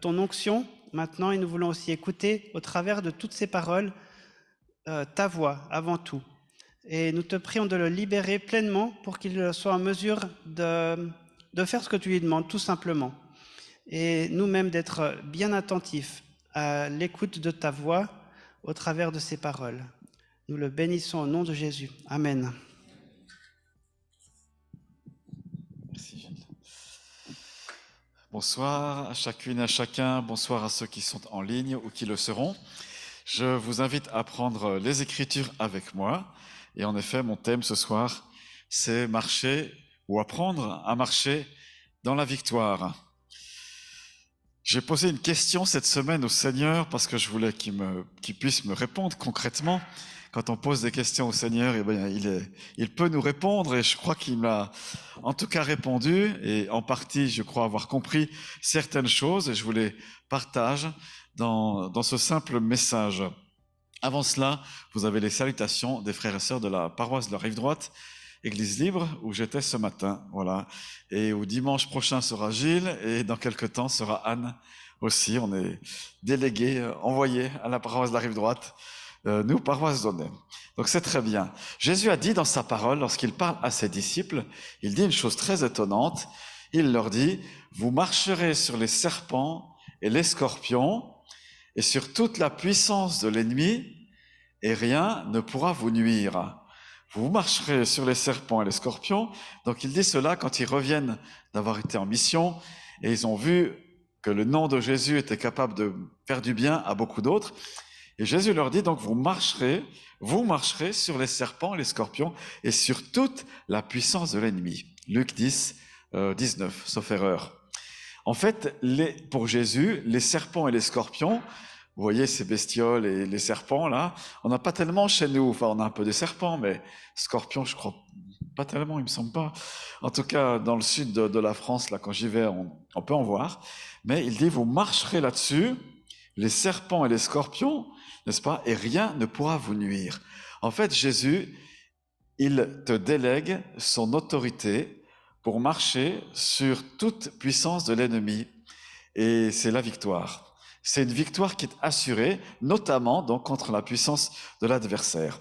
ton onction maintenant, et nous voulons aussi écouter au travers de toutes ces paroles ta voix avant tout. Et nous te prions de le libérer pleinement pour qu'il soit en mesure de faire ce que tu lui demandes, tout simplement. Et nous-mêmes d'être bien attentifs à l'écoute de ta voix au travers de ces paroles. Nous le bénissons au nom de Jésus. Amen. Merci Gilles. Bonsoir à chacune et à chacun, bonsoir à ceux qui sont en ligne ou qui le seront. Je vous invite à prendre les Écritures avec moi. Et en effet, mon thème ce soir, c'est marcher ou apprendre à marcher dans la victoire. J'ai posé une question cette semaine au Seigneur parce que je voulais qu'il puisse me répondre concrètement. Quand on pose des questions au Seigneur, eh bien, il peut nous répondre et je crois qu'il m'a en tout cas répondu et en partie, je crois avoir compris certaines choses et je vous les partage dans ce simple message. Avant cela, vous avez les salutations des frères et sœurs de la paroisse de la Rive-Droite, Église libre, où j'étais ce matin, voilà. Et où dimanche prochain sera Gilles, et dans quelques temps sera Anne aussi. On est délégués, envoyés à la paroisse de la Rive-Droite, nous, paroisse d'Aunay. Donc c'est très bien. Jésus a dit dans sa parole, lorsqu'il parle à ses disciples, il dit une chose très étonnante. Il leur dit, vous marcherez sur les serpents et les scorpions, et sur toute la puissance de l'ennemi, et rien ne pourra vous nuire. Vous marcherez sur les serpents et les scorpions. Donc il dit cela quand ils reviennent d'avoir été en mission et ils ont vu que le nom de Jésus était capable de faire du bien à beaucoup d'autres. Et Jésus leur dit donc vous marcherez sur les serpents et les scorpions et sur toute la puissance de l'ennemi. Luc 10, 19, sauf erreur. En fait, pour Jésus, les serpents et les scorpions, vous voyez ces bestioles et les serpents là, on n'a pas tellement chez nous, enfin on a un peu de serpents, mais scorpions je crois pas tellement, il me semble pas. En tout cas, dans le sud de la France, là quand j'y vais, on peut en voir. Mais il dit, vous marcherez là-dessus, les serpents et les scorpions, n'est-ce pas, et rien ne pourra vous nuire. En fait, Jésus, il te délègue son autorité pour marcher sur toute puissance de l'ennemi, et c'est la victoire. C'est une victoire qui est assurée, notamment donc contre la puissance de l'adversaire.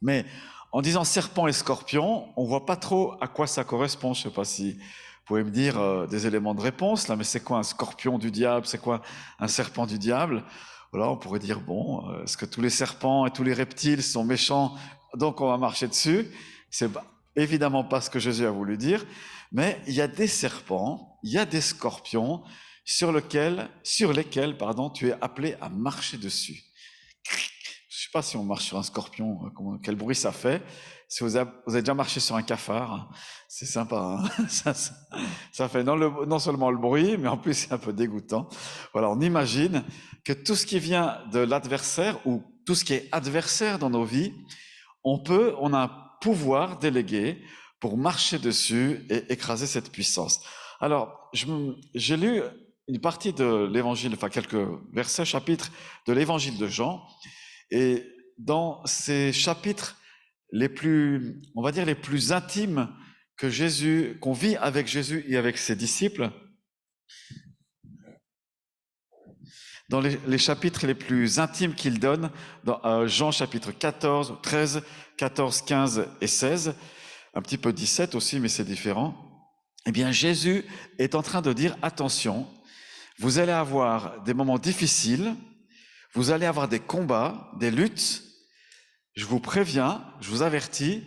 Mais en disant serpent et scorpion, on voit pas trop à quoi ça correspond. Je sais pas si vous pouvez me dire des éléments de réponse là, mais c'est quoi un scorpion du diable? C'est quoi un serpent du diable? Voilà, on pourrait dire bon, est-ce que tous les serpents et tous les reptiles sont méchants, donc on va marcher dessus? C'est évidemment pas ce que Jésus a voulu dire, mais il y a des serpents, il y a des scorpions sur lesquels tu es appelé à marcher dessus. Je ne sais pas si on marche sur un scorpion, quel bruit ça fait. Si vous avez déjà marché sur un cafard, c'est sympa. Hein, ça fait non seulement le bruit, mais en plus c'est un peu dégoûtant. Voilà, on imagine que tout ce qui vient de l'adversaire ou tout ce qui est adversaire dans nos vies, on a un pouvoir délégué pour marcher dessus et écraser cette puissance. Alors, j'ai lu une partie de l'évangile, enfin quelques versets, chapitres de l'évangile de Jean, et dans ces chapitres les plus, on va dire les plus intimes qu'on vit avec Jésus et avec ses disciples, dans les chapitres les plus intimes qu'il donne, dans Jean chapitre 14, 13, 14, 15 et 16, un petit peu 17 aussi, mais c'est différent, eh bien Jésus est en train de dire attention, vous allez avoir des moments difficiles, vous allez avoir des combats, des luttes, je vous préviens, je vous avertis,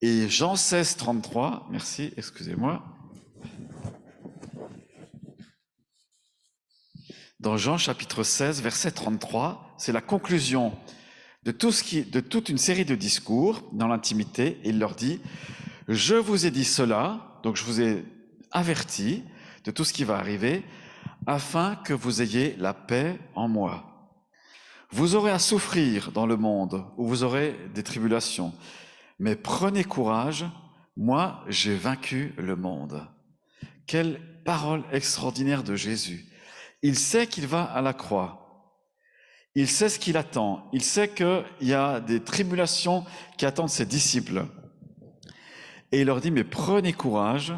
et Jean 16, 33, merci, excusez-moi. Dans Jean chapitre 16, verset 33, c'est la conclusion de toute une série de discours dans l'intimité, et il leur dit, je vous ai dit cela, donc je vous ai averti de tout ce qui va arriver, afin que vous ayez la paix en moi. Vous aurez à souffrir dans le monde, où vous aurez des tribulations, mais prenez courage, moi j'ai vaincu le monde. Quelle parole extraordinaire de Jésus. Il sait qu'il va à la croix. Il sait ce qu'il attend. Il sait qu'il y a des tribulations qui attendent ses disciples. Et il leur dit, mais prenez courage,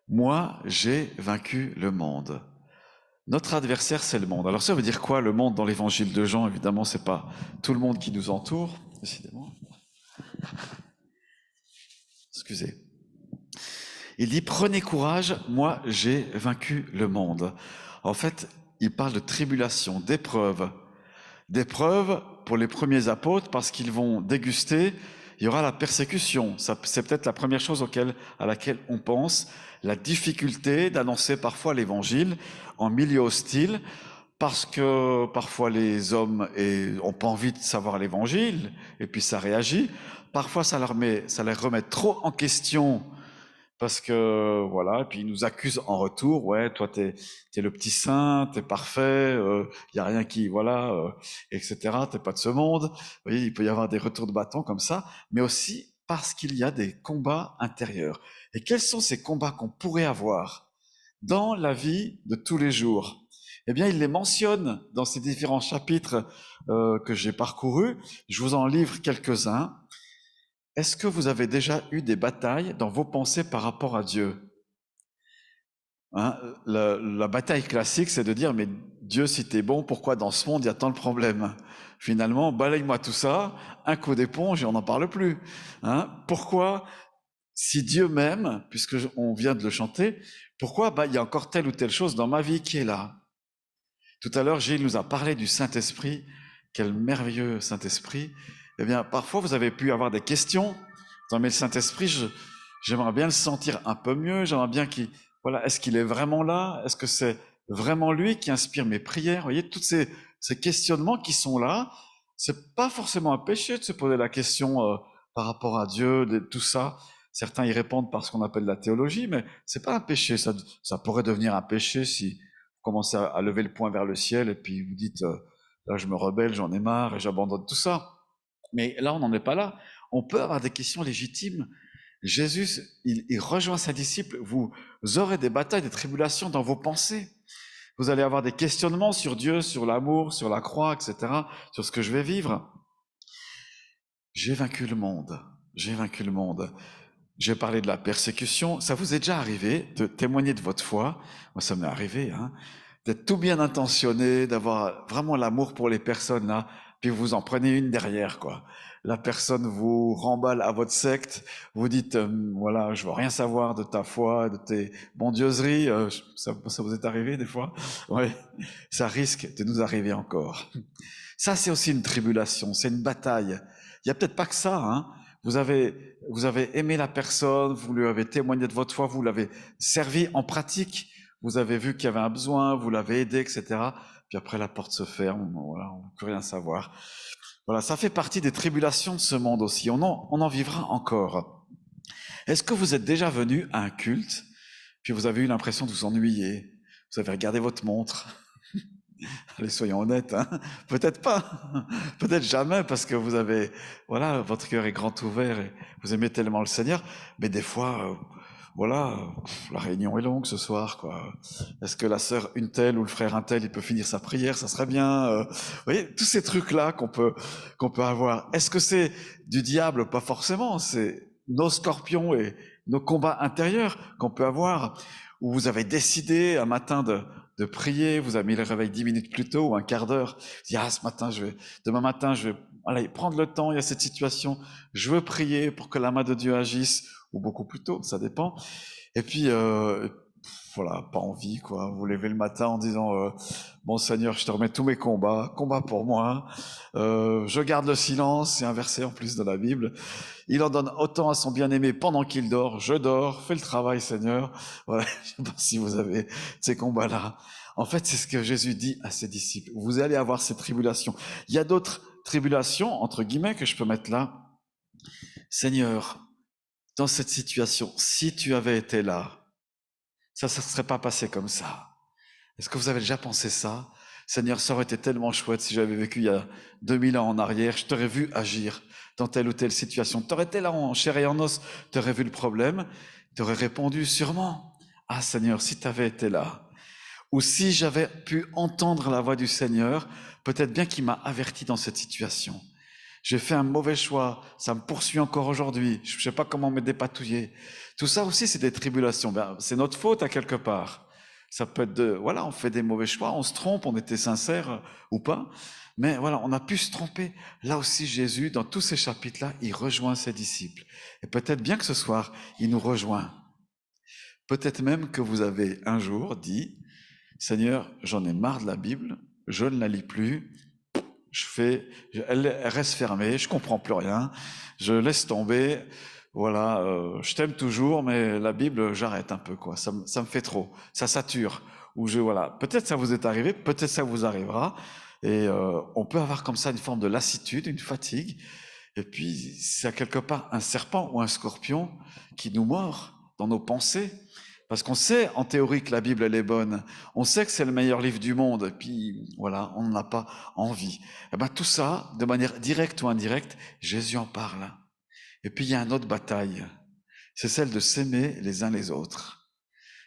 moi j'ai vaincu le monde. Notre adversaire, c'est le monde. Alors ça veut dire quoi, le monde dans l'évangile de Jean? Évidemment, c'est pas tout le monde qui nous entoure, décidément. Excusez. Il dit, prenez courage, moi j'ai vaincu le monde. En fait, il parle de tribulation, d'épreuves. D'épreuves pour les premiers apôtres parce qu'ils vont déguster, il y aura la persécution. C'est peut-être la première chose à laquelle on pense, la difficulté d'annoncer parfois l'évangile en milieu hostile, parce que parfois les hommes ont pas envie de savoir l'évangile, et puis ça réagit. Parfois ça les remet trop en question, parce que voilà, et puis ils nous accusent en retour, ouais, toi t'es le petit saint, t'es parfait, y a rien qui, voilà, etc. T'es pas de ce monde. Vous voyez, il peut y avoir des retours de bâton comme ça, mais aussi parce qu'il y a des combats intérieurs. Et quels sont ces combats qu'on pourrait avoir dans la vie de tous les jours? Eh bien, il les mentionne dans ces différents chapitres que j'ai parcourus. Je vous en livre quelques-uns. Est-ce que vous avez déjà eu des batailles dans vos pensées par rapport à Dieu? Hein, la bataille classique, c'est de dire, mais Dieu, si t'es bon, pourquoi dans ce monde il y a tant de problèmes? Finalement, balaye-moi tout ça, un coup d'éponge et on n'en parle plus. Hein, pourquoi, si Dieu m'aime, puisque on vient de le chanter, pourquoi il y a encore telle ou telle chose dans ma vie qui est là? Tout à l'heure, Gilles nous a parlé du Saint-Esprit. Quel merveilleux Saint-Esprit. Eh bien, parfois, vous avez pu avoir des questions. Non, mais le Saint-Esprit, j'aimerais bien le sentir un peu mieux. J'aimerais bien voilà, est-ce qu'il est vraiment là? Est-ce que c'est vraiment lui qui inspire mes prières? Vous voyez, tous ces questionnements qui sont là. C'est pas forcément un péché de se poser la question par rapport à Dieu, tout ça. Certains y répondent par ce qu'on appelle la théologie, mais c'est pas un péché. Ça pourrait devenir un péché si vous commencez à lever le poing vers le ciel et puis vous dites là, je me rebelle, j'en ai marre et j'abandonne tout ça. Mais là, on n'en est pas là. On peut avoir des questions légitimes. Jésus, il rejoint ses disciples. Vous aurez des batailles, des tribulations dans vos pensées. Vous allez avoir des questionnements sur Dieu, sur l'amour, sur la croix, etc., sur ce que je vais vivre. J'ai vaincu le monde. J'ai vaincu le monde. J'ai parlé de la persécution. Ça vous est déjà arrivé de témoigner de votre foi? Moi, ça m'est arrivé, hein, d'être tout bien intentionné, d'avoir vraiment l'amour pour les personnes là, puis vous en prenez une derrière, quoi. La personne vous remballe à votre secte, vous dites, voilà, je veux rien savoir de ta foi, de tes bondieuseries. Ça vous est arrivé des fois? Oui, ça risque de nous arriver encore. Ça, c'est aussi une tribulation, c'est une bataille. Il y a peut-être pas que ça, hein. Vous avez aimé la personne, vous lui avez témoigné de votre foi, vous l'avez servi en pratique, vous avez vu qu'il y avait un besoin, vous l'avez aidé, etc. Puis après, la porte se ferme, voilà, on ne peut rien savoir. Voilà, ça fait partie des tribulations de ce monde aussi. On en vivra encore. Est-ce que vous êtes déjà venu à un culte, puis vous avez eu l'impression de vous ennuyer? Vous avez regardé votre montre? Allez, soyons honnêtes, hein. Peut-être pas, peut-être jamais, parce que vous avez, voilà, votre cœur est grand ouvert et vous aimez tellement le Seigneur, mais des fois, voilà, la réunion est longue ce soir, quoi. Est-ce que la sœur une telle ou le frère un tel, il peut finir sa prière, ça serait bien. Vous voyez, tous ces trucs-là qu'on peut avoir. Est-ce que c'est du diable? Pas forcément, c'est nos scorpions et nos combats intérieurs qu'on peut avoir, où vous avez décidé un matin de prier, vous avez mis le réveil 10 minutes plus tôt ou un quart d'heure. Vous dites, ah, demain matin, je vais allez, prendre le temps, il y a cette situation, je veux prier pour que la main de Dieu agisse, ou beaucoup plus tôt, ça dépend. Et puis, voilà, pas envie, quoi. Vous levez le matin en disant, bon Seigneur, je te remets tous mes combats pour moi. Je garde le silence, c'est un verset en plus de la Bible. Il en donne autant à son bien-aimé pendant qu'il dort. Je dors, fais le travail, Seigneur. Voilà, je ne sais pas si vous avez ces combats-là. En fait, c'est ce que Jésus dit à ses disciples. Vous allez avoir ces tribulations. Il y a d'autres tribulations, entre guillemets, que je peux mettre là. Seigneur, dans cette situation, si tu avais été là, ça ne serait pas passé comme ça. Est-ce que vous avez déjà pensé ça? Seigneur, ça aurait été tellement chouette si j'avais vécu il y a 2000 ans en arrière, je t'aurais vu agir dans telle ou telle situation. Tu aurais été là en chair et en os, tu aurais vu le problème, tu aurais répondu sûrement, ah Seigneur, si tu avais été là. Ou si j'avais pu entendre la voix du Seigneur, peut-être bien qu'il m'a averti dans cette situation. J'ai fait un mauvais choix, ça me poursuit encore aujourd'hui, je ne sais pas comment me dépatouiller. Tout ça aussi, c'est des tribulations. C'est notre faute à quelque part. Ça peut être voilà, on fait des mauvais choix, on se trompe, on était sincère ou pas. Mais voilà, on a pu se tromper. Là aussi, Jésus, dans tous ces chapitres-là, il rejoint ses disciples. Et peut-être bien que ce soir, il nous rejoint. Peut-être même que vous avez un jour dit, Seigneur, j'en ai marre de la Bible, je ne la lis plus, elle reste fermée, je comprends plus rien, je laisse tomber, voilà, je t'aime toujours, mais la Bible, j'arrête un peu, quoi. Ça me fait trop, ça sature. Voilà, peut-être ça vous est arrivé, peut-être ça vous arrivera, et on peut avoir comme ça une forme de lassitude, une fatigue, et puis c'est quelque part un serpent ou un scorpion qui nous mord dans nos pensées. Parce qu'on sait en théorie que la Bible, elle est bonne. On sait que c'est le meilleur livre du monde. Et puis, voilà, on n'en a pas envie. Et bien, tout ça, de manière directe ou indirecte, Jésus en parle. Et puis, il y a une autre bataille. C'est celle de s'aimer les uns les autres.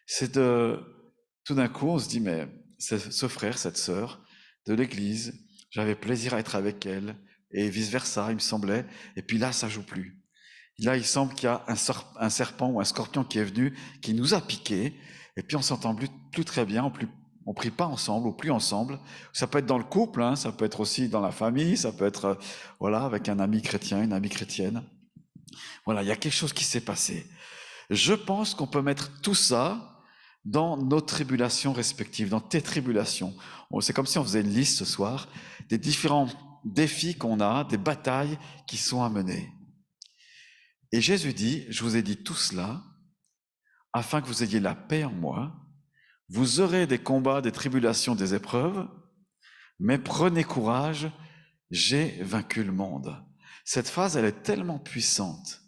C'est tout d'un coup, on se dit, mais ce frère, cette sœur de l'église, j'avais plaisir à être avec elle. Et vice-versa, il me semblait. Et puis là, ça joue plus. Là, il semble qu'il y a un serpent ou un scorpion qui est venu, qui nous a piqué, et puis on s'entend plus très bien, on prie pas ensemble, ou plus ensemble. Ça peut être dans le couple, hein, ça peut être aussi dans la famille, ça peut être voilà, avec un ami chrétien, une amie chrétienne. Voilà, il y a quelque chose qui s'est passé. Je pense qu'on peut mettre tout ça dans nos tribulations respectives, dans tes tribulations. C'est comme si on faisait une liste ce soir des différents défis qu'on a, des batailles qui sont à mener. Et Jésus dit, je vous ai dit tout cela, afin que vous ayez la paix en moi. Vous aurez des combats, des tribulations, des épreuves, mais prenez courage, j'ai vaincu le monde. Cette phrase, elle est tellement puissante.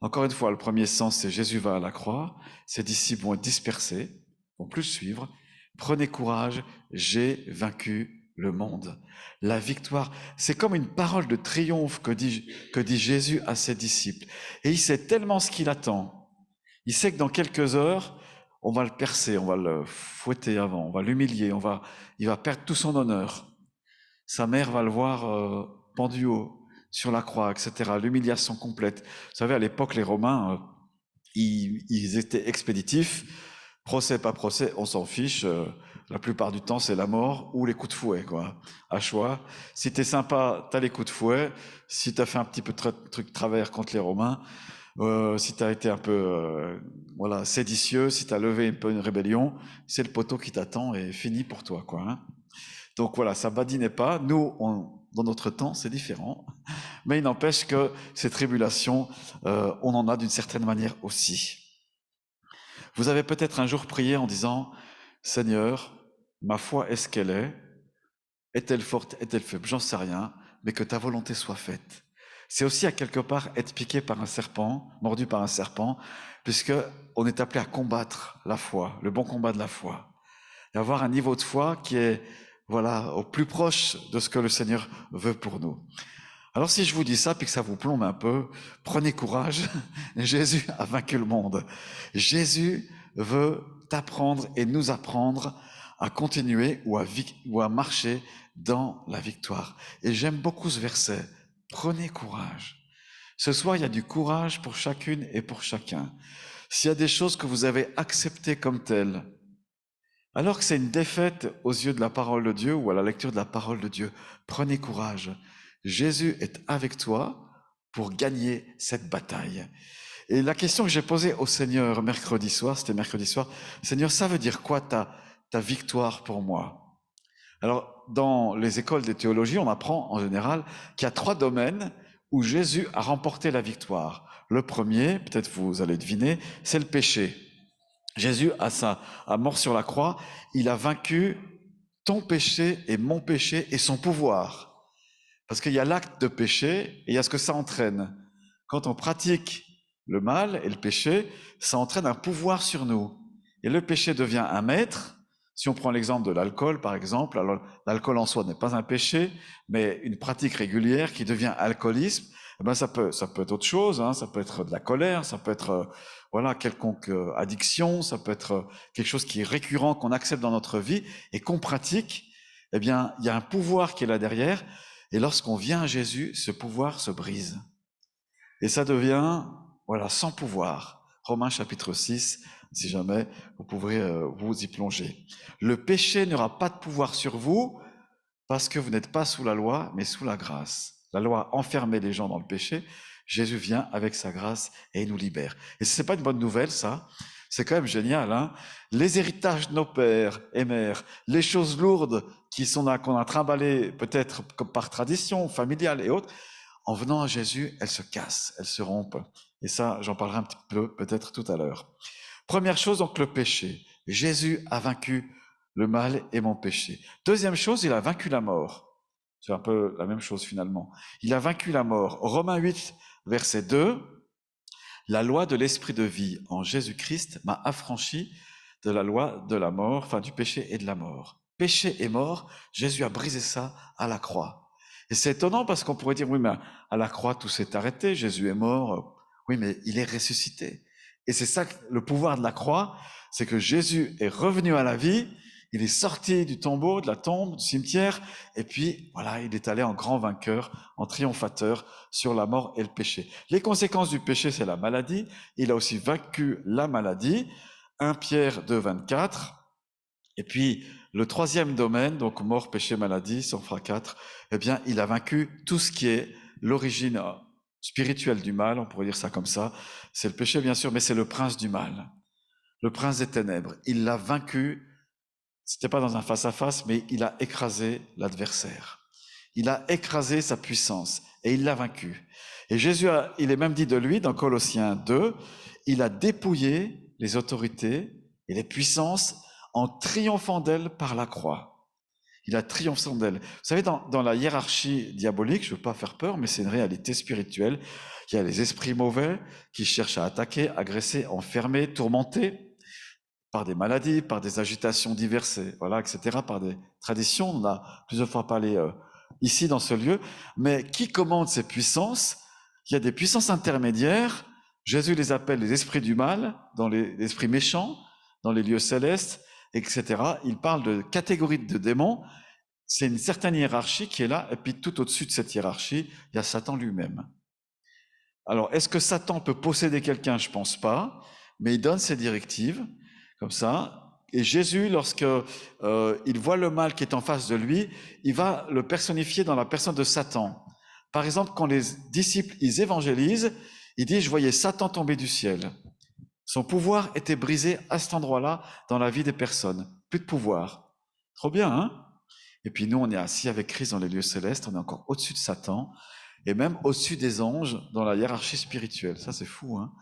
Encore une fois, le premier sens, c'est Jésus va à la croix, ses disciples vont être dispersés, vont plus le suivre. Prenez courage, j'ai vaincu le monde. La victoire, c'est comme une parole de triomphe que dit Jésus à ses disciples. Et il sait tellement ce qu'il attend. Il sait que dans quelques heures, on va le percer, on va le fouetter avant, on va l'humilier, il va perdre tout son honneur. Sa mère va le voir pendu sur la croix, etc. L'humiliation complète. Vous savez, à l'époque, les Romains, ils étaient expéditifs. Procès, pas procès, on s'en fiche. La plupart du temps, c'est la mort ou les coups de fouet, quoi. À choix. Si t'es sympa, t'as les coups de fouet. Si t'as fait un petit peu de truc travers contre les Romains, si t'as été un peu, voilà, séditieux, si t'as levé un peu une rébellion, c'est le poteau qui t'attend et fini pour toi, quoi. Hein. Donc voilà, ça badinait pas. Nous, dans notre temps, c'est différent. Mais il n'empêche que ces tribulations, on en a d'une certaine manière aussi. Vous avez peut-être un jour prié en disant, Seigneur, ma foi est-ce qu'elle est? Est-elle forte? Est-elle faible? J'en sais rien, mais que ta volonté soit faite. C'est aussi à quelque part être piqué par un serpent, mordu par un serpent, puisque on est appelé à combattre la foi, le bon combat de la foi. Et avoir un niveau de foi qui est, voilà, au plus proche de ce que le Seigneur veut pour nous. Alors si je vous dis ça, puis que ça vous plombe un peu, prenez courage, Jésus a vaincu le monde. Jésus veut t'apprendre et nous apprendre à continuer ou à marcher dans la victoire. Et j'aime beaucoup ce verset, prenez courage. Ce soir, il y a du courage pour chacune et pour chacun. S'il y a des choses que vous avez acceptées comme telles, alors que c'est une défaite aux yeux de la parole de Dieu ou à la lecture de la parole de Dieu, prenez courage. Jésus est avec toi pour gagner cette bataille. Et la question que j'ai posée au Seigneur mercredi soir, c'était mercredi soir, Seigneur, ça veut dire quoi ta victoire pour moi? Alors, dans les écoles de théologie, on apprend en général qu'il y a 3 domaines où Jésus a remporté la victoire. Le premier, peut-être vous allez deviner, c'est le péché. Jésus, à sa mort sur la croix, il a vaincu ton péché et mon péché et son pouvoir. Parce qu'il y a l'acte de péché et il y a ce que ça entraîne. Quand on pratique le mal et le péché, ça entraîne un pouvoir sur nous. Et le péché devient un maître. Si on prend l'exemple de l'alcool, par exemple, alors l'alcool en soi n'est pas un péché, mais une pratique régulière qui devient alcoolisme, eh ben ça peut être autre chose, hein, ça peut être de la colère, ça peut être voilà quelconque addiction, ça peut être quelque chose qui est récurrent, qu'on accepte dans notre vie et qu'on pratique. Eh bien, il y a un pouvoir qui est là derrière. Et lorsqu'on vient à Jésus, ce pouvoir se brise. Et ça devient, voilà, sans pouvoir. Romains chapitre 6, si jamais vous pourrez vous y plonger. Le péché n'aura pas de pouvoir sur vous parce que vous n'êtes pas sous la loi, mais sous la grâce. La loi enfermait les gens dans le péché. Jésus vient avec sa grâce et il nous libère. Et c'est pas une bonne nouvelle, ça. C'est quand même génial, hein. Les héritages de nos pères et mères, les choses lourdes qu'on a trimballées peut-être comme par tradition familiale et autres, en venant à Jésus, elles se cassent, elles se rompent. Et ça, j'en parlerai un petit peu peut-être tout à l'heure. Première chose, donc le péché. Jésus a vaincu le mal et mon péché. Deuxième chose, il a vaincu la mort. C'est un peu la même chose finalement. Il a vaincu la mort. Romains 8, verset 2, la loi de l'esprit de vie en Jésus-Christ m'a affranchi de la loi de la mort, enfin du péché et de la mort. Péché et mort, Jésus a brisé ça à la croix. Et c'est étonnant parce qu'on pourrait dire, oui, mais à la croix, tout s'est arrêté, Jésus est mort. Oui, mais il est ressuscité. Et c'est ça, le pouvoir de la croix, c'est que Jésus est revenu à la vie, il est sorti du tombeau, de la tombe, du cimetière, et puis voilà, il est allé en grand vainqueur, en triomphateur sur la mort et le péché. Les conséquences du péché, c'est la maladie. Il a aussi vaincu la maladie. 1 Pierre 2, 24. Et puis, le troisième domaine, donc mort, péché, maladie, ça en fera 4, eh bien, il a vaincu tout ce qui est l'origine spirituelle du mal, on pourrait dire ça comme ça. C'est le péché, bien sûr, mais c'est le prince du mal, le prince des ténèbres. Il l'a vaincu. C'était pas dans un face-à-face, mais il a écrasé l'adversaire. Il a écrasé sa puissance et il l'a vaincu. Et Jésus, il est même dit de lui, dans Colossiens 2, il a dépouillé les autorités et les puissances en triomphant d'elles par la croix. Il a triomphé d'elles. Vous savez, dans la hiérarchie diabolique, je ne veux pas faire peur, mais c'est une réalité spirituelle. Il y a les esprits mauvais qui cherchent à attaquer, agresser, enfermer, tourmenter, par des maladies, par des agitations diverses, voilà, etc., par des traditions. On a plusieurs fois parlé ici dans ce lieu. Mais qui commande ces puissances? Il y a des puissances intermédiaires. Jésus les appelle les esprits du mal, dans les esprits méchants, dans les lieux célestes, etc. Il parle de catégories de démons. C'est une certaine hiérarchie qui est là. Et puis tout au-dessus de cette hiérarchie, il y a Satan lui-même. Alors, est-ce que Satan peut posséder quelqu'un? Je ne pense pas. Mais il donne ses directives. Comme ça, et Jésus, lorsque il voit le mal qui est en face de lui, il va le personnifier dans la personne de Satan. Par exemple, quand les disciples, ils évangélisent, il dit, je voyais Satan tomber du ciel. Son pouvoir était brisé à cet endroit-là dans la vie des personnes. Plus de pouvoir. Trop bien, hein? Et puis nous, on est assis avec Christ dans les lieux célestes, on est encore au-dessus de Satan, et même au-dessus des anges dans la hiérarchie spirituelle. Ça, c'est fou, hein?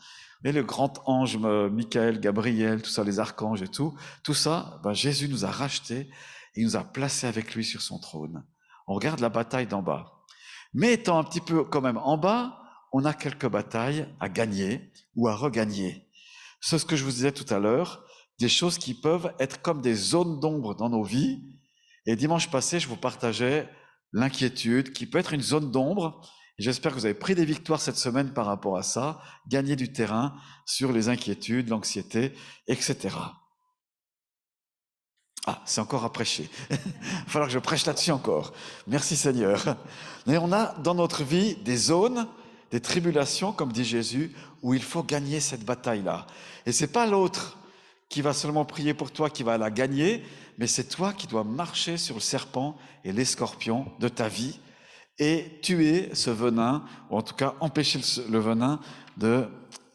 Mais le grand ange, Michael, Gabriel, tout ça, les archanges et tout ça, Jésus nous a rachetés et il nous a placés avec lui sur son trône. On regarde la bataille d'en bas. Mais étant un petit peu quand même en bas, on a quelques batailles à gagner ou à regagner. C'est ce que je vous disais tout à l'heure, des choses qui peuvent être comme des zones d'ombre dans nos vies. Et dimanche passé, je vous partageais l'inquiétude qui peut être une zone d'ombre. J'espère que vous avez pris des victoires cette semaine par rapport à ça, gagné du terrain sur les inquiétudes, l'anxiété, etc. Ah, c'est encore à prêcher. Il va falloir que je prêche là-dessus encore. Merci Seigneur. Mais on a dans notre vie des zones, des tribulations, comme dit Jésus, où il faut gagner cette bataille-là. Et c'est pas l'autre qui va seulement prier pour toi, qui va la gagner, mais c'est toi qui dois marcher sur le serpent et les scorpions de ta vie et tuer ce venin, ou en tout cas empêcher le venin de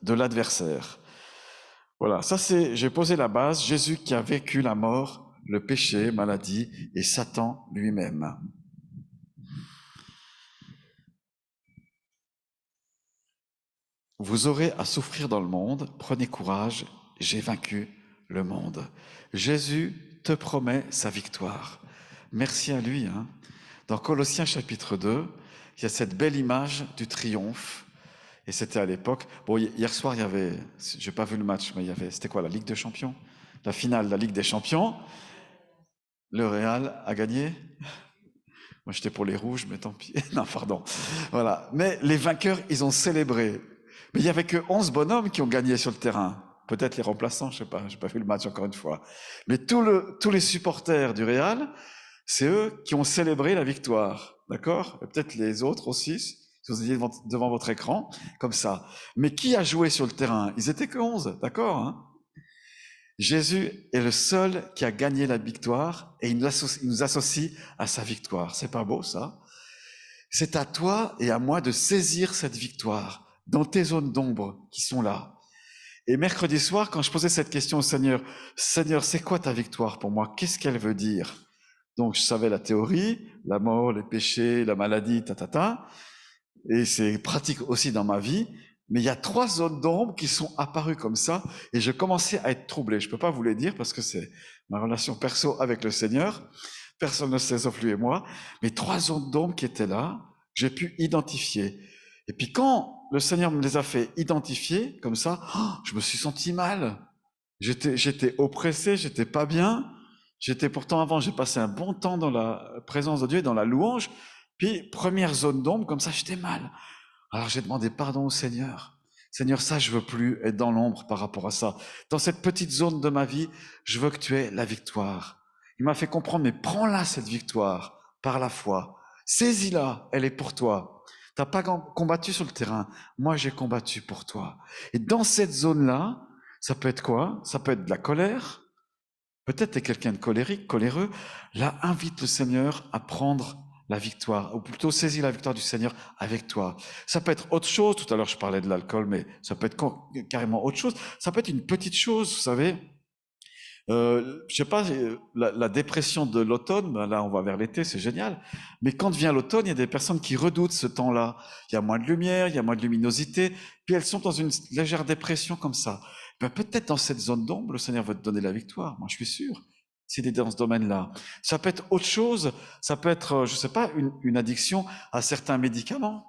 l'adversaire. Voilà, ça c'est, j'ai posé la base, Jésus qui a vécu la mort, le péché, maladie, et Satan lui-même. Vous aurez à souffrir dans le monde, prenez courage, j'ai vaincu le monde. Jésus te promet sa victoire. Merci à lui, hein. Dans Colossiens chapitre 2, il y a cette belle image du triomphe. Et c'était à l'époque... Bon, hier soir, il y avait... J'ai pas vu le match, mais il y avait... C'était quoi, la Ligue des Champions? La finale de la Ligue des Champions. Le Real a gagné. Moi, j'étais pour les rouges, mais tant pis. Non, pardon. Voilà. Mais les vainqueurs, ils ont célébré. Mais il n'y avait que 11 bonhommes qui ont gagné sur le terrain. Peut-être les remplaçants, je sais pas. J'ai pas vu le match encore une fois. Mais tous les supporters du Real... c'est eux qui ont célébré la victoire, d'accord? Et peut-être les autres aussi, si vous étiez devant votre écran, comme ça. Mais qui a joué sur le terrain? Ils étaient que 11, d'accord, hein? Jésus est le seul qui a gagné la victoire et il nous associe à sa victoire. C'est pas beau, ça? C'est à toi et à moi de saisir cette victoire dans tes zones d'ombre qui sont là. Et mercredi soir, quand je posais cette question au Seigneur, Seigneur, c'est quoi ta victoire pour moi? Qu'est-ce qu'elle veut dire? Donc, je savais la théorie, la mort, les péchés, la maladie, et c'est pratique aussi dans ma vie. Mais il y a 3 zones d'ombre qui sont apparues comme ça, et je commençais à être troublé. Je peux pas vous les dire parce que c'est ma relation perso avec le Seigneur. Personne ne sait sauf lui et moi. Mais 3 zones d'ombre qui étaient là, j'ai pu identifier. Et puis quand le Seigneur me les a fait identifier, comme ça, je me suis senti mal. J'étais oppressé, j'étais pas bien. Pourtant avant, j'ai passé un bon temps dans la présence de Dieu, dans la louange. Puis première zone d'ombre, comme ça, j'étais mal. Alors j'ai demandé pardon au Seigneur. Seigneur, ça, je veux plus être dans l'ombre par rapport à ça. Dans cette petite zone de ma vie, je veux que tu aies la victoire. Il m'a fait comprendre, mais prends-la, cette victoire, par la foi. Saisis-la, elle est pour toi. T'as pas combattu sur le terrain. Moi, j'ai combattu pour toi. Et dans cette zone-là, ça peut être quoi? Ça peut être de la colère. Peut-être t'es quelqu'un de colérique, coléreux. Là, invite le Seigneur à prendre la victoire, ou plutôt saisis la victoire du Seigneur avec toi. Ça peut être autre chose. Tout à l'heure, je parlais de l'alcool, mais ça peut être carrément autre chose. Ça peut être une petite chose, vous savez. Je sais pas, la dépression de l'automne, ben là, on va vers l'été, c'est génial. Mais quand vient l'automne, il y a des personnes qui redoutent ce temps-là. Il y a moins de lumière, il y a moins de luminosité, puis elles sont dans une légère dépression comme ça. Ben, peut-être dans cette zone d'ombre, le Seigneur va te donner la victoire. Moi, je suis sûr. C'est dans ce domaine-là. Ça peut être autre chose. Ça peut être, je sais pas, une addiction à certains médicaments.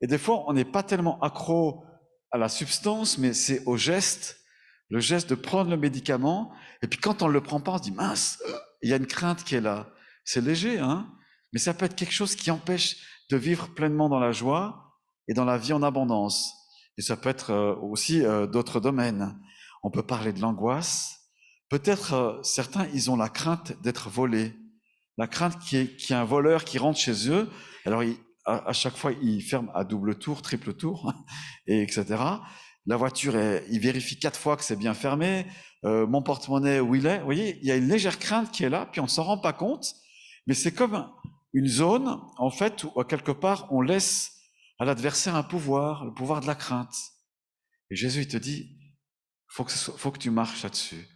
Et des fois, on n'est pas tellement accro à la substance, mais c'est au geste, le geste de prendre le médicament. Et puis quand on ne le prend pas, on se dit, mince, il y a une crainte qui est là. C'est léger, hein? Mais ça peut être quelque chose qui empêche de vivre pleinement dans la joie et dans la vie en abondance. Et ça peut être aussi d'autres domaines. On peut parler de l'angoisse. Peut-être certains, ils ont la crainte d'être volés. La crainte qu'il y ait un voleur qui rentre chez eux. Alors, à chaque fois, ils ferment à double tour, triple tour, et etc. La voiture, il vérifie 4 fois que c'est bien fermé. Mon porte-monnaie, où il est? Vous voyez, il y a une légère crainte qui est là, puis on ne s'en rend pas compte. Mais c'est comme une zone, en fait, où quelque part, on laisse à l'adversaire un pouvoir, le pouvoir de la crainte. Et Jésus, il te dit, faut que tu marches là-dessus.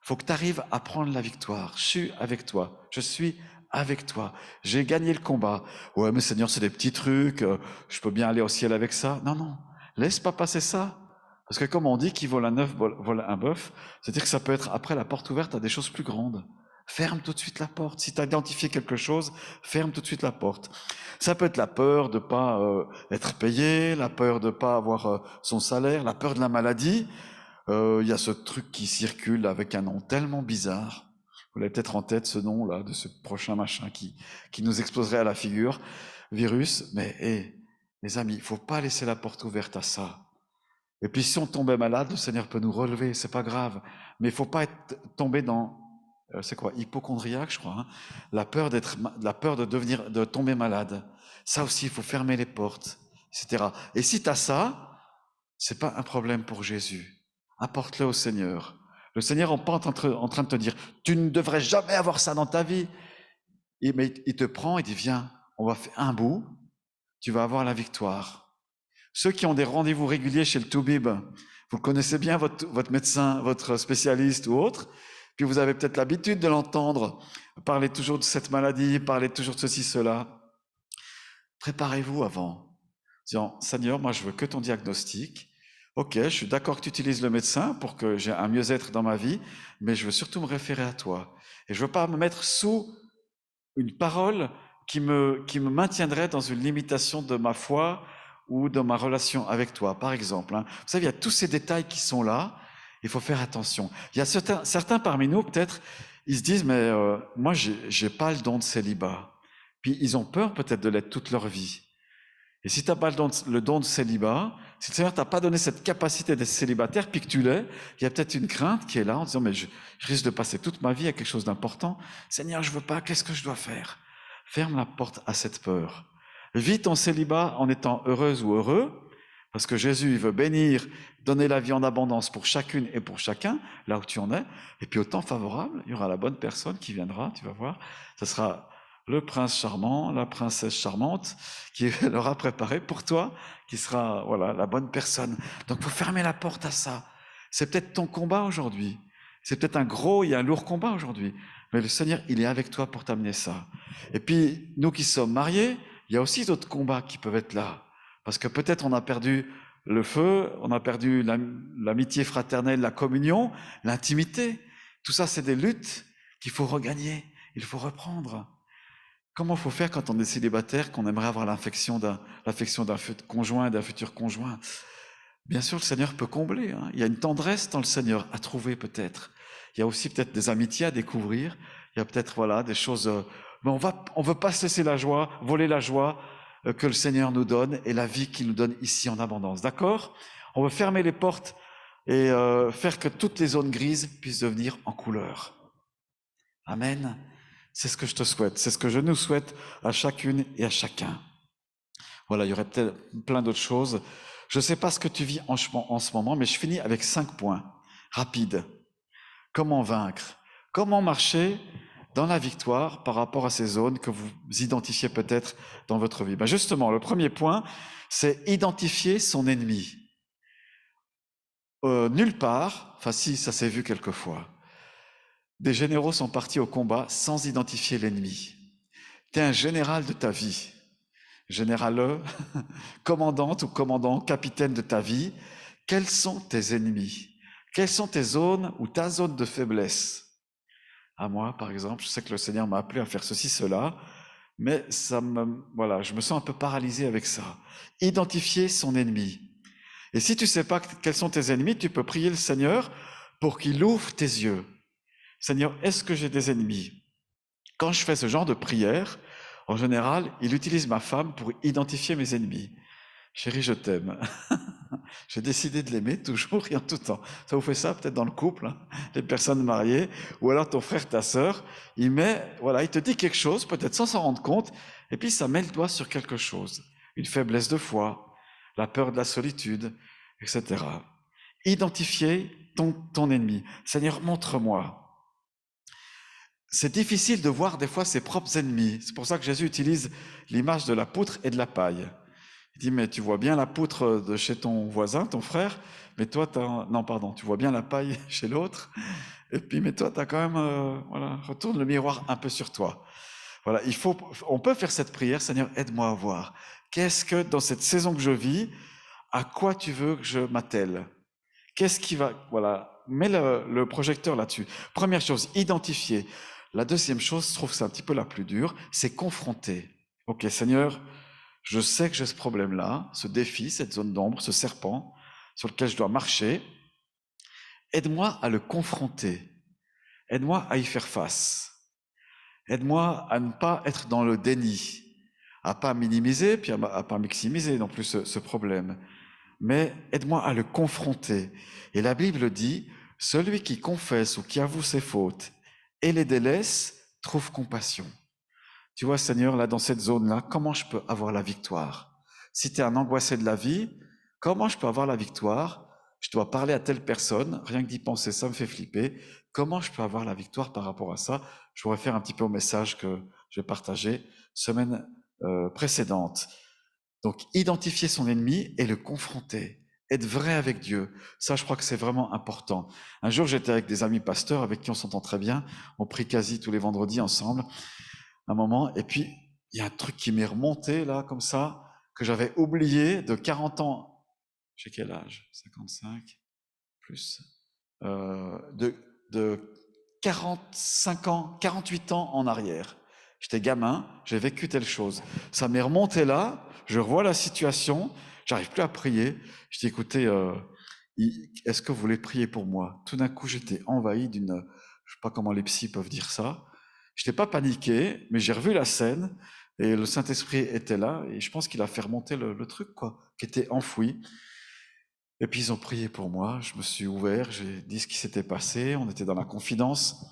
Faut que tu arrives à prendre la victoire. Je suis avec toi. Je suis avec toi. J'ai gagné le combat. Ouais, mais Seigneur, c'est des petits trucs. Je peux bien aller au ciel avec ça. Non, non. Laisse pas passer ça. Parce que comme on dit, qui vole un œuf vole un bœuf, c'est-à-dire que ça peut être après la porte ouverte à des choses plus grandes. Ferme tout de suite la porte. Si tu as identifié quelque chose, ferme tout de suite la porte. Ça peut être la peur de pas être payé, la peur de pas avoir son salaire, la peur de la maladie. Il y a ce truc qui circule avec un nom tellement bizarre. Vous l'avez peut-être en tête, ce nom-là, de ce prochain machin qui nous exploserait à la figure. Virus. Mais les amis, il faut pas laisser la porte ouverte à ça. Et puis si on tombait malade, le Seigneur peut nous relever, c'est pas grave. Mais il faut pas tomber dans, c'est quoi, hypochondriaque, je crois, hein, la peur de tomber malade. Ça aussi, il faut fermer les portes, etc. Et si tu as ça, c'est pas un problème pour Jésus. Apporte-le au Seigneur. Le Seigneur n'est pas en train de te dire, tu ne devrais jamais avoir ça dans ta vie. Mais il te prend et dit, viens, on va faire un bout, tu vas avoir la victoire. Ceux qui ont des rendez-vous réguliers chez le Toubib, vous connaissez bien votre médecin, votre spécialiste ou autre, puis vous avez peut-être l'habitude de l'entendre parler toujours de cette maladie, parler toujours de ceci, cela. Préparez-vous avant, disant, Seigneur, moi je veux que ton diagnostic. Ok, je suis d'accord que tu utilises le médecin pour que j'ai un mieux-être dans ma vie, mais je veux surtout me référer à toi. Et je veux pas me mettre sous une parole qui me maintiendrait dans une limitation de ma foi ou dans ma relation avec toi, par exemple. Hein. Vous savez, il y a tous ces détails qui sont là, il faut faire attention. Il y a certains parmi nous, peut-être, ils se disent, mais moi, j'ai pas le don de célibat. Puis ils ont peur peut-être de l'être toute leur vie. Et si tu n'as pas le don de célibat, si le Seigneur t'a pas donné cette capacité d'être célibataire, puis que tu l'es, il y a peut-être une crainte qui est là en disant, mais je risque de passer toute ma vie à quelque chose d'important. Seigneur, je veux pas, qu'est-ce que je dois faire? Ferme la porte à cette peur. Vis ton célibat en étant heureuse ou heureux, parce que Jésus il veut bénir, donner la vie en abondance pour chacune et pour chacun, là où tu en es. Et puis au temps favorable, il y aura la bonne personne qui viendra, tu vas voir. Ce sera le prince charmant, la princesse charmante, qui l'aura préparé pour toi, qui sera voilà la bonne personne. Donc il faut fermer la porte à ça. C'est peut-être ton combat aujourd'hui. C'est peut-être il y a un lourd combat aujourd'hui. Mais le Seigneur, il est avec toi pour t'amener ça. Et puis, nous qui sommes mariés, il y a aussi d'autres combats qui peuvent être là. Parce que peut-être on a perdu le feu, on a perdu l'amitié fraternelle, la communion, l'intimité. Tout ça, c'est des luttes qu'il faut regagner, il faut reprendre. Comment faut faire quand on est célibataire, qu'on aimerait avoir l'affection d'un conjoint, d'un futur conjoint? Bien sûr, le Seigneur peut combler. Hein. Il y a une tendresse dans le Seigneur à trouver peut-être. Il y a aussi peut-être des amitiés à découvrir. Il y a peut-être voilà des choses. Mais on veut pas se laisser voler la joie que le Seigneur nous donne et la vie qu'il nous donne ici en abondance. D'accord? On veut fermer les portes et faire que toutes les zones grises puissent devenir en couleur. Amen. C'est ce que je te souhaite. C'est ce que je nous souhaite à chacune et à chacun. Voilà, il y aurait peut-être plein d'autres choses. Je ne sais pas ce que tu vis en ce moment, mais je finis avec 5 points rapides. Comment vaincre? Comment marcher dans la victoire par rapport à ces zones que vous identifiez peut-être dans votre vie? Ben justement, le premier point, c'est identifier son ennemi. Nulle part, enfin si, ça s'est vu quelquefois, des généraux sont partis au combat sans identifier l'ennemi. Tu es un général de ta vie. Générale, commandante ou commandant, capitaine de ta vie, quels sont tes ennemis? Quelles sont tes zones ou ta zone de faiblesse? À moi, par exemple, je sais que le Seigneur m'a appelé à faire ceci, cela, mais je me sens un peu paralysé avec ça. Identifier son ennemi. Et si tu ne sais pas quels sont tes ennemis, tu peux prier le Seigneur pour qu'il ouvre tes yeux. Seigneur, est-ce que j'ai des ennemis? Quand je fais ce genre de prière, en général, il utilise ma femme pour identifier mes ennemis. Chérie, je t'aime. J'ai décidé de l'aimer toujours et en tout temps. Ça vous fait ça peut-être dans le couple, hein, les personnes mariées, ou alors ton frère, ta sœur, il te dit quelque chose, peut-être sans s'en rendre compte, et puis ça met le doigt sur quelque chose. Une faiblesse de foi, la peur de la solitude, etc. Identifier ton ennemi. Seigneur, montre-moi. C'est difficile de voir des fois ses propres ennemis. C'est pour ça que Jésus utilise l'image de la poutre et de la paille. Il dit, mais tu vois bien la poutre de chez ton voisin, ton frère, mais toi, tu vois bien la paille chez l'autre, et puis, mais toi, tu as quand même, retourne le miroir un peu sur toi. Voilà, on peut faire cette prière, Seigneur, aide-moi à voir. Qu'est-ce que, dans cette saison que je vis, à quoi tu veux que je m'attelle? Qu'est-ce qui va, mets le projecteur là-dessus. Première chose, identifier. La deuxième chose, je trouve que c'est un petit peu la plus dure, c'est confronter. Ok, Seigneur, je sais que j'ai ce problème-là, ce défi, cette zone d'ombre, ce serpent sur lequel je dois marcher. Aide-moi à le confronter. Aide-moi à y faire face. Aide-moi à ne pas être dans le déni, à pas minimiser, puis à pas maximiser non plus ce problème. Mais aide-moi à le confronter. Et la Bible dit, celui qui confesse ou qui avoue ses fautes et les délaisse trouve compassion. Tu vois, Seigneur, là, dans cette zone-là, comment je peux avoir la victoire? Si tu es un angoissé de la vie, comment je peux avoir la victoire? Je dois parler à telle personne, rien que d'y penser, ça me fait flipper. Comment je peux avoir la victoire par rapport à ça? Je vous réfère un petit peu au message que j'ai partagé semaine précédente. Donc, identifier son ennemi et le confronter. Être vrai avec Dieu. Ça, je crois que c'est vraiment important. Un jour, j'étais avec des amis pasteurs avec qui on s'entend très bien. On prie quasi tous les vendredis ensemble. Un moment, et puis il y a un truc qui m'est remonté là, comme ça, que j'avais oublié de 40 ans. J'ai quel âge? 55 plus de 45 ans, 48 ans en arrière. J'étais gamin, j'ai vécu telle chose. Ça m'est remonté là, je revois la situation, j'arrive plus à prier. Je dis, écoutez, est-ce que vous voulez prier pour moi? Tout d'un coup, j'étais envahi d'une, je sais pas comment les psys peuvent dire ça. Je n'étais pas paniqué, mais j'ai revu la scène et le Saint-Esprit était là et je pense qu'il a fait remonter le truc, quoi, qui était enfoui. Et puis ils ont prié pour moi, je me suis ouvert, j'ai dit ce qui s'était passé, on était dans la confidence,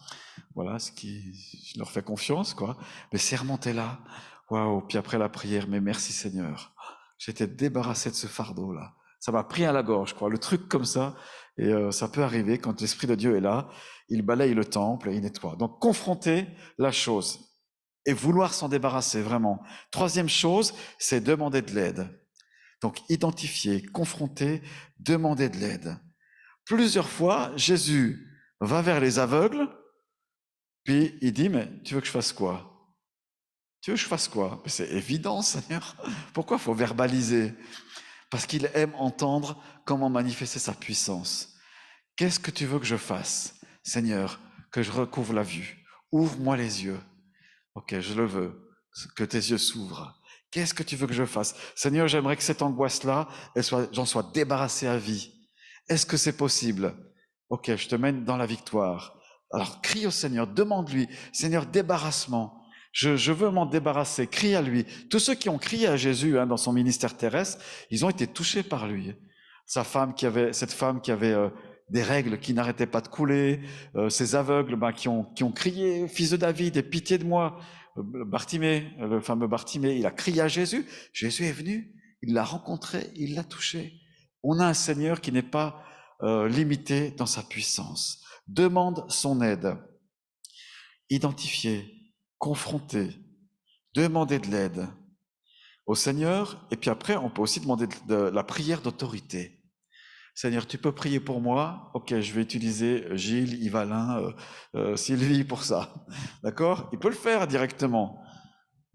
voilà, je leur fais confiance, quoi. Mais c'est remonté là. Waouh, puis après la prière, mais merci Seigneur. J'étais débarrassé de ce fardeau-là. Ça m'a pris à la gorge, quoi. Le truc comme ça, et ça peut arriver quand l'Esprit de Dieu est là, il balaye le temple et il nettoie. Donc confronter la chose et vouloir s'en débarrasser, vraiment. Troisième chose, c'est demander de l'aide. Donc identifier, confronter, demander de l'aide. Plusieurs fois, Jésus va vers les aveugles, puis il dit, mais tu veux que je fasse quoi? Tu veux que je fasse quoi? C'est évident, Seigneur. Pourquoi il faut verbaliser? Parce qu'il aime entendre comment manifester sa puissance. Qu'est-ce que tu veux que je fasse, Seigneur? Que je recouvre la vue. Ouvre-moi les yeux. Ok, je le veux. Que tes yeux s'ouvrent. Qu'est-ce que tu veux que je fasse? Seigneur, j'aimerais que cette angoisse-là, j'en sois débarrassé à vie. Est-ce que c'est possible? Ok, je te mène dans la victoire. Alors, crie au Seigneur, demande-lui, Seigneur, débarrassement. Je veux m'en débarrasser. Crie à lui. Tous ceux qui ont crié à Jésus dans son ministère terrestre, ils ont été touchés par lui. Cette femme qui avait des règles qui n'arrêtaient pas de couler, ces aveugles qui ont crié, Fils de David, aie pitié de moi. Bartimée, le fameux Bartimée, il a crié à Jésus. Jésus est venu, il l'a rencontré, il l'a touché. On a un Seigneur qui n'est pas limité dans sa puissance. Demande son aide. Identifier, confronter, demander de l'aide au Seigneur. Et puis après, on peut aussi demander de la prière d'autorité. Seigneur, tu peux prier pour moi? Ok, je vais utiliser Gilles, Yvalin, Sylvie pour ça. D'accord? Il peut le faire directement.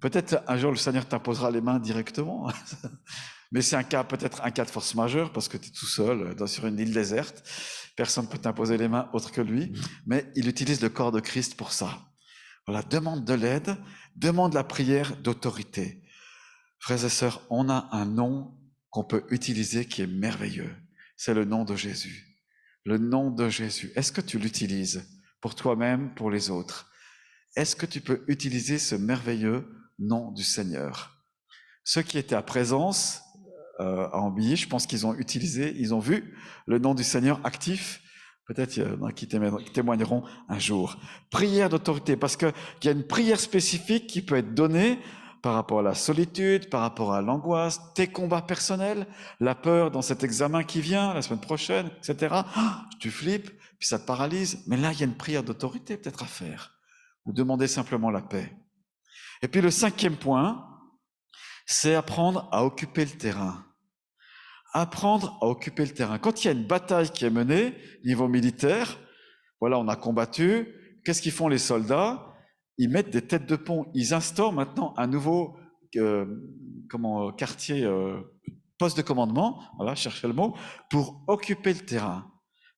Peut-être un jour le Seigneur t'imposera les mains directement. Mais c'est peut-être un cas de force majeure parce que tu es tout seul sur une île déserte. Personne ne peut t'imposer les mains autre que lui. Mais il utilise le corps de Christ pour ça. Voilà, demande de l'aide, demande la prière d'autorité. Frères et sœurs, on a un nom qu'on peut utiliser qui est merveilleux. C'est le nom de Jésus. Le nom de Jésus. Est-ce que tu l'utilises pour toi-même, pour les autres? Est-ce que tu peux utiliser ce merveilleux nom du Seigneur? Ceux qui étaient à présence à Ambilly, je pense qu'ils ont vu le nom du Seigneur actif. Peut-être il y en a qui témoigneront un jour. Prière d'autorité, parce qu'il y a une prière spécifique qui peut être donnée par rapport à la solitude, par rapport à l'angoisse, tes combats personnels, la peur dans cet examen qui vient, la semaine prochaine, etc. Tu flippes, puis ça te paralyse. Mais là, il y a une prière d'autorité peut-être à faire. Ou demander simplement la paix. Et puis le cinquième point, c'est apprendre à occuper le terrain. Apprendre à occuper le terrain. Quand il y a une bataille qui est menée, niveau militaire, voilà, on a combattu, qu'est-ce qu'ils font les soldats? Ils mettent des têtes de pont, ils instaurent maintenant un nouveau quartier, poste de commandement, voilà, cherchez le mot, pour occuper le terrain.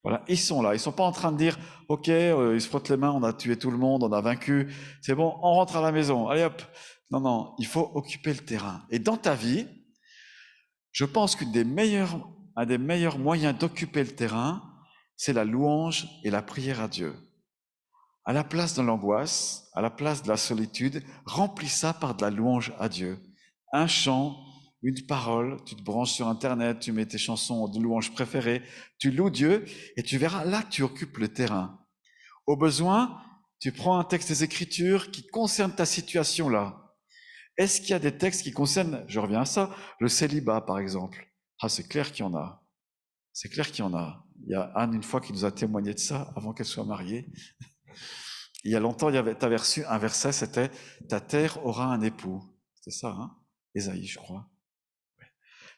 Voilà, ils sont là, ils sont pas en train de dire, ok, ils se frottent les mains, on a tué tout le monde, on a vaincu, c'est bon, on rentre à la maison, allez hop. Non, il faut occuper le terrain. Et dans ta vie, je pense qu'un des meilleurs moyens d'occuper le terrain, c'est la louange et la prière à Dieu. À la place de l'angoisse, à la place de la solitude, remplis ça par de la louange à Dieu. Un chant, une parole, tu te branches sur Internet, tu mets tes chansons de louange préférées, tu loues Dieu et tu verras là que tu occupes le terrain. Au besoin, tu prends un texte des Écritures qui concerne ta situation là. Est-ce qu'il y a des textes qui concernent, je reviens à ça, le célibat par exemple? Ah, c'est clair qu'il y en a. C'est clair qu'il y en a. Il y a Anne une fois qui nous a témoigné de ça avant qu'elle soit mariée. Il y a longtemps, tu avais reçu un verset, c'était « Ta terre aura un époux ». C'était ça, hein? Ésaïe, je crois.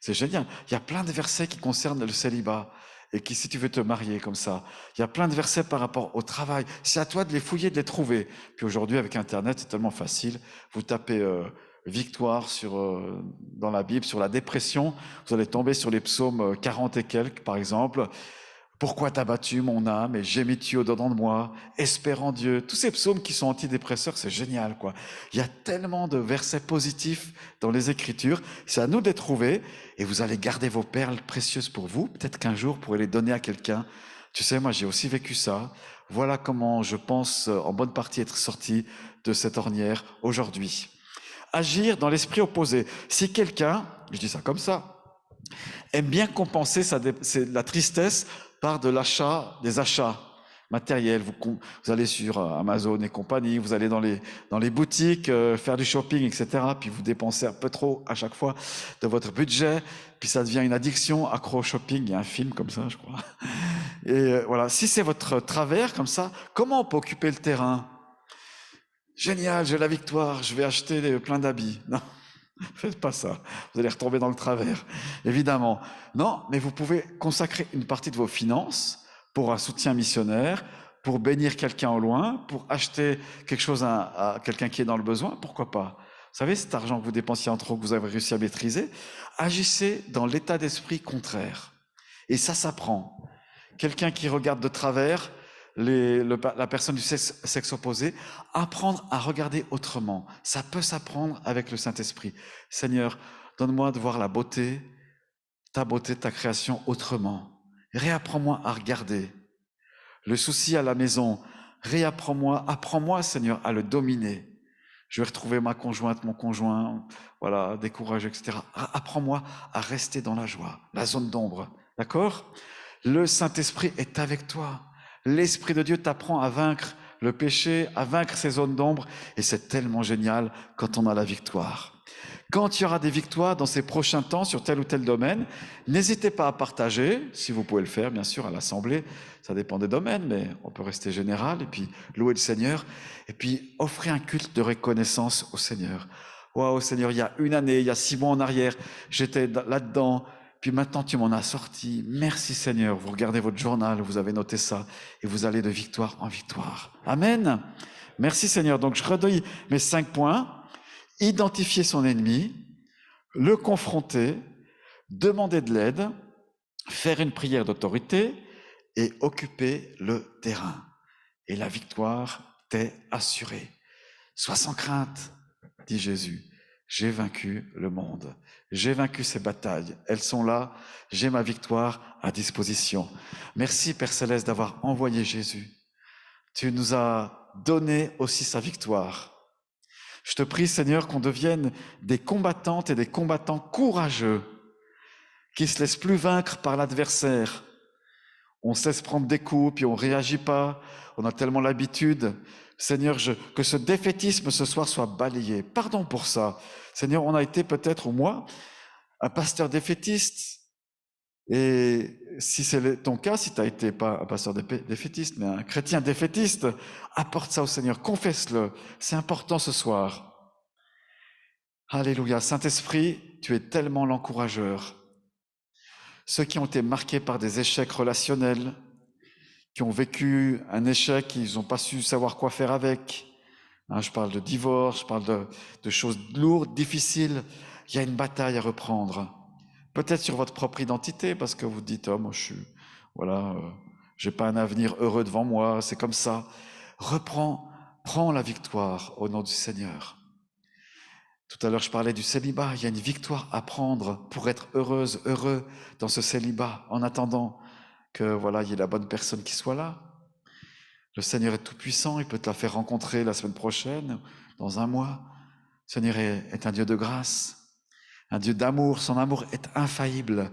C'est génial. Il y a plein de versets qui concernent le célibat et qui, si tu veux te marier comme ça, il y a plein de versets par rapport au travail. C'est à toi de les fouiller, de les trouver. Puis aujourd'hui, avec Internet, c'est tellement facile. Vous tapez victoire dans la Bible, sur la dépression. Vous allez tomber sur les psaumes 40 et quelques, par exemple. Pourquoi t'as battu mon âme et gémis-tu au-dedans de moi? Espère en Dieu. Tous ces psaumes qui sont antidépresseurs, c'est génial, quoi. Il y a tellement de versets positifs dans les Écritures. C'est à nous de les trouver et vous allez garder vos perles précieuses pour vous. Peut-être qu'un jour, vous pourrez les donner à quelqu'un. Tu sais, moi, j'ai aussi vécu ça. Voilà comment je pense en bonne partie être sorti de cette ornière aujourd'hui. Agir dans l'esprit opposé. Si quelqu'un, je dis ça comme ça, aime bien compenser la tristesse par des achats. matériel. Vous allez sur Amazon et compagnie, vous allez dans les boutiques faire du shopping, etc. Puis vous dépensez un peu trop à chaque fois de votre budget. Puis ça devient une addiction, accro au shopping. Il y a un film comme ça, je crois. Et voilà, si c'est votre travers comme ça, comment on peut occuper le terrain? Génial, j'ai la victoire, je vais acheter plein d'habits. Non, faites pas ça. Vous allez retomber dans le travers, évidemment. Non, mais vous pouvez consacrer une partie de vos finances pour un soutien missionnaire, pour bénir quelqu'un au loin, pour acheter quelque chose à quelqu'un qui est dans le besoin. Pourquoi pas? Vous savez, cet argent que vous dépensiez en trop, que vous avez réussi à maîtriser, agissez dans l'état d'esprit contraire. Et ça s'apprend. Quelqu'un qui regarde de travers la personne du sexe opposé, apprendre à regarder autrement. Ça peut s'apprendre avec le Saint-Esprit. Seigneur, donne-moi de voir la beauté, ta création autrement. Réapprends-moi à regarder. Le souci à la maison, apprends-moi, Seigneur, à le dominer. Je vais retrouver ma conjointe, mon conjoint, voilà, découragé, etc. Apprends-moi à rester dans la joie, la zone d'ombre. D'accord? Le Saint-Esprit est avec toi. L'Esprit de Dieu t'apprend à vaincre le péché, à vaincre ces zones d'ombre, et c'est tellement génial quand on a la victoire. Quand il y aura des victoires dans ces prochains temps sur tel ou tel domaine, n'hésitez pas à partager, si vous pouvez le faire, bien sûr, à l'Assemblée. Ça dépend des domaines, mais on peut rester général, et puis louer le Seigneur, et puis offrir un culte de reconnaissance au Seigneur. Waouh, Seigneur, il y a une année, il y a 6 mois en arrière, j'étais là-dedans, puis maintenant tu m'en as sorti. Merci Seigneur. Vous regardez votre journal, vous avez noté ça, et vous allez de victoire en victoire. Amen. Merci Seigneur. Donc je redis mes 5 points. Identifier son ennemi, le confronter, demander de l'aide, faire une prière d'autorité et occuper le terrain. Et la victoire t'est assurée. Sois sans crainte, dit Jésus. J'ai vaincu le monde. J'ai vaincu ces batailles. Elles sont là. J'ai ma victoire à disposition. Merci, Père Céleste, d'avoir envoyé Jésus. Tu nous as donné aussi sa victoire. Je te prie, Seigneur, qu'on devienne des combattantes et des combattants courageux, qui ne se laissent plus vaincre par l'adversaire. On cesse prendre des coups, puis on ne réagit pas. On a tellement l'habitude. Seigneur, que ce défaitisme ce soir soit balayé. Pardon pour ça. Seigneur, on a été peut-être, ou moi, un pasteur défaitiste. Et si c'est ton cas, si tu n'as été pas un pasteur défaitiste, mais un chrétien défaitiste, apporte ça au Seigneur, confesse-le. C'est important ce soir. Alléluia. Saint-Esprit, tu es tellement l'encourageur. Ceux qui ont été marqués par des échecs relationnels, qui ont vécu un échec, ils n'ont pas su savoir quoi faire avec. Je parle de divorce, je parle de choses lourdes, difficiles. Il y a une bataille à reprendre. Peut-être sur votre propre identité, parce que vous dites, oh, moi j'ai pas un avenir heureux devant moi, c'est comme ça. Prends la victoire au nom du Seigneur. Tout à l'heure, je parlais du célibat. Il y a une victoire à prendre pour être heureux dans ce célibat, en attendant que il y ait la bonne personne qui soit là. Le Seigneur est tout-puissant, il peut te la faire rencontrer la semaine prochaine, dans un mois. Le Seigneur est un Dieu de grâce, un Dieu d'amour. Son amour est infaillible.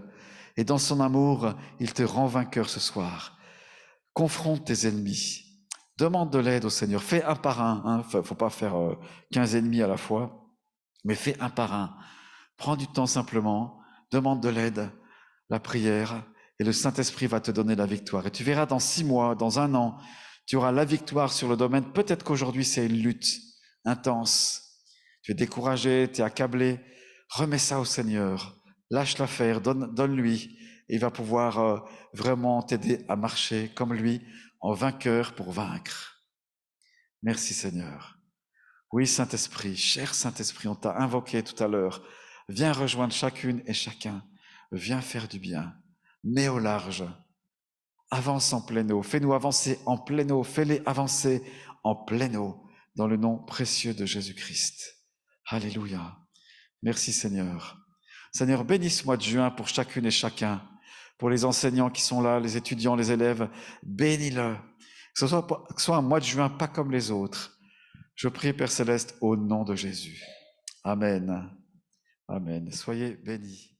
Et dans son amour, il te rend vainqueur ce soir. Confronte tes ennemis. Demande de l'aide au Seigneur. Fais un par un. Faut pas faire 15 ennemis à la fois, mais fais un par un. Prends du temps simplement. Demande de l'aide, la prière, et le Saint-Esprit va te donner la victoire. Et tu verras dans 6 mois, dans 1 an, tu auras la victoire sur le domaine. Peut-être qu'aujourd'hui, c'est une lutte intense. Tu es découragé, tu es accablé. Remets ça au Seigneur. Lâche l'affaire, donne-lui. Et il va pouvoir vraiment t'aider à marcher comme lui, en vainqueur pour vaincre. Merci Seigneur. Oui, Saint-Esprit, cher Saint-Esprit, on t'a invoqué tout à l'heure. Viens rejoindre chacune et chacun. Viens faire du bien. Mets au large. Avance en pleine eau. Fais-nous avancer en pleine eau. Fais-les avancer en pleine eau. Dans le nom précieux de Jésus-Christ. Alléluia. Merci Seigneur. Seigneur, bénis ce mois de juin pour chacune et chacun. Pour les enseignants qui sont là, les étudiants, les élèves, bénis-le. Que ce soit un mois de juin pas comme les autres. Je prie, Père Céleste, au nom de Jésus. Amen. Amen. Soyez bénis.